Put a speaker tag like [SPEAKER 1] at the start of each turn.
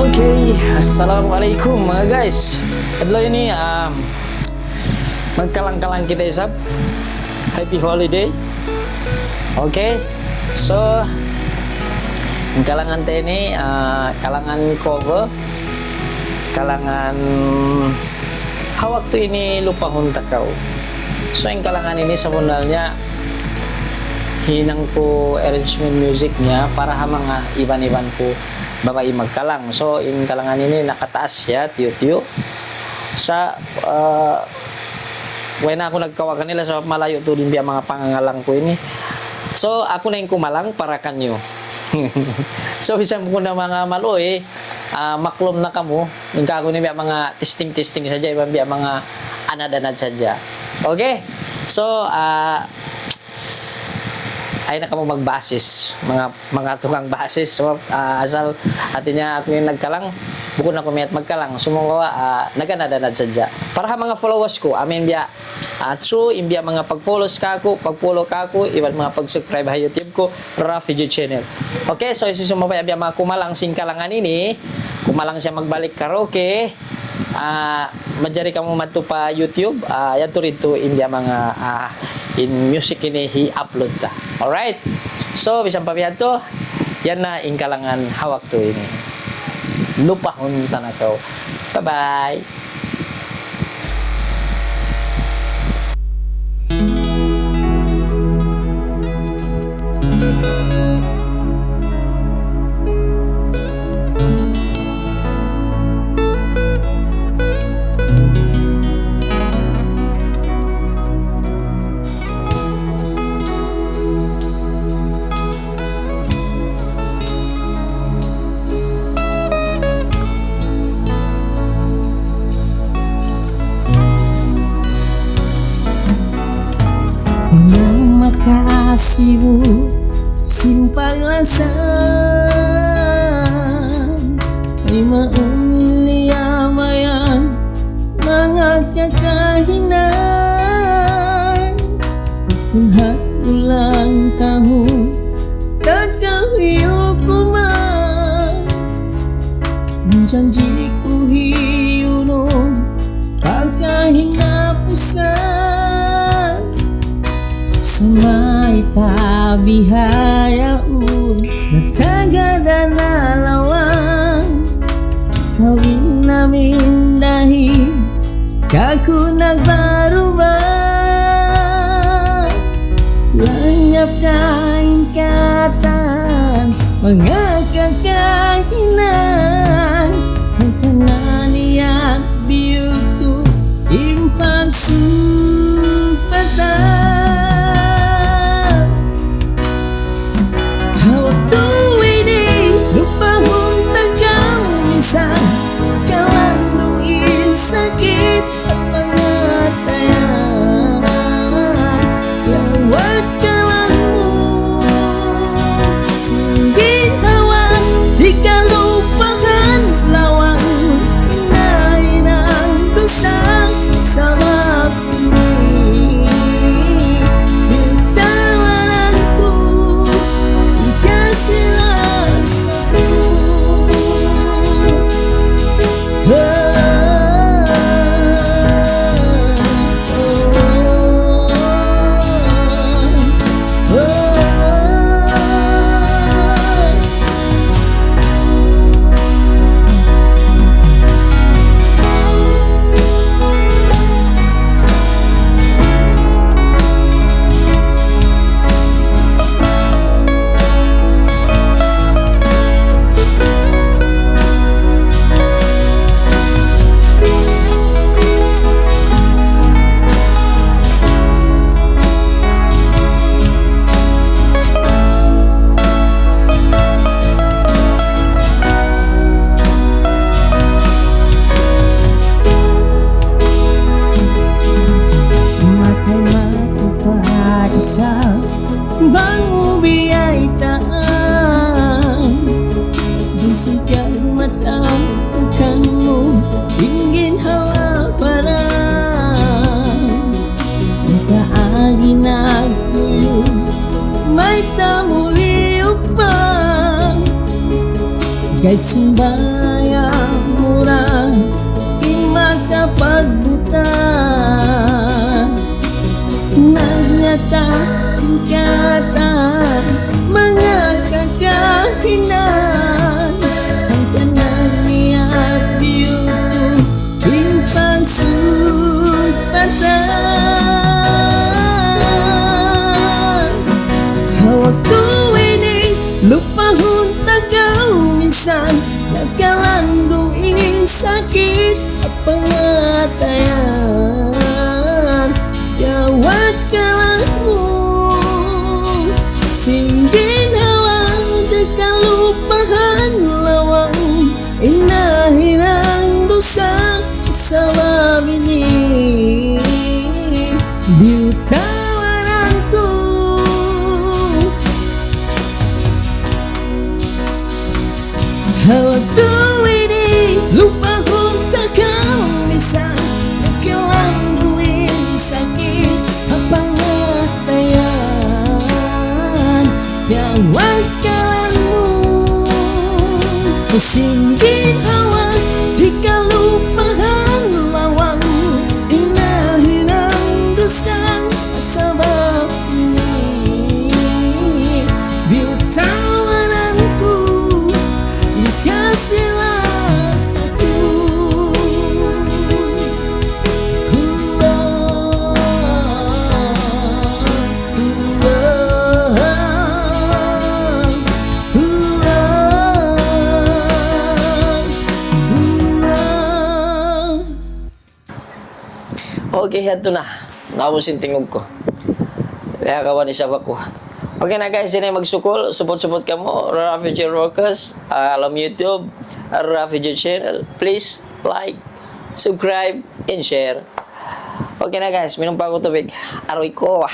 [SPEAKER 1] Okay, assalamualaikum mga guys. Adlaw ini magkalang-kalang kita isap. Happy holiday. Okay, so ang kalangan tayo ini kalangan cover, kalangan hawak tu ini lupa hunta kau. So ang kalangan ini sebenarnya hinang po arrangement musicnya para mga iban-iban po babae magkalang. So in kalangan ini nakataas ya tiyo-tiyo sa when ako nagkawagan nila sa malayo to din biya mga pangangalang ko ini. So ako na yung kumalang para kanyo. So bisan ko na mga maloy maklom na kamo yung kako ni biya mga testing saja ibang biya mga anad-anad saja. Okay, so ay na kamo magbasis mga tukang basis. So asal atinya ako yung nagkalang bukod na kumayat magkalang sumungawa naganad-anad sadya para mga followers ko amin biya true imbiya mga pag-follows kako pag-follow kako iban mga pag-subscribe ha YouTube ko Video channel. Okay, so isusumabay biya mga kumalang sing kalangan ini kumalang siya magbalik karaoke majari kamo madto pa YouTube yan to rito imbiya mga in music ini i-upload ta. Alright, so bisan pabihan to yan na in kalangan hawak to ini lupahon tanakaw. Bye bye.
[SPEAKER 2] Yang makasihmu simpang lasan lima uliamayan mga kakahinan kunhat ulang tahun kagahiyukuman janjiku hiyunon pagkahinapusan Samay tabihayaun Nagtaga dan nalawang Kawin namin dahil Kaku nagbarubah Lanyap kaingkatan Mga kakahinan Ang kanganiyak biyutu Impang supatan sakit at pangatayan lawat kalang mo singgit hawan di kalupahan lawang inain ang dusang sama piling tawanan ko kasilang sa'yo. Isang bangubi ay taan Disudyang matang Ukan mo Ingin hawa parang Nakaagi nagtuyo May tamuli upang Kahit simbaya kapagbutas Naglatang katang mga kakahinan Ang tanang niya biyuto in pagsugatan Hawag tuwining lupahon tagaw minsan Nagkalangguing sakit at pangatayan Yawat ka lang mo Singgin hawang dekalupahan lawang Inahinang dosa sa mabini Bitawan ko Hawag tuwini lupa kong tagaw minsan Nagkalangguin sakit ang pangatayan Tawag ka lang mo Singgin hawag di kalupahan lawang Inahinang dasang asabab ini Bitawan ko Ikasilah satu
[SPEAKER 1] Okay, ito na. Naubos yung tingog ko. Kaya kawan isa ba ko. Okay na guys, yun ay magsukol. Support ka mo. Refugee Workers. Alam YouTube. Refugee Channel. Please like, subscribe, and share. Okay na guys, minum pa ako tubig. Aroy ko.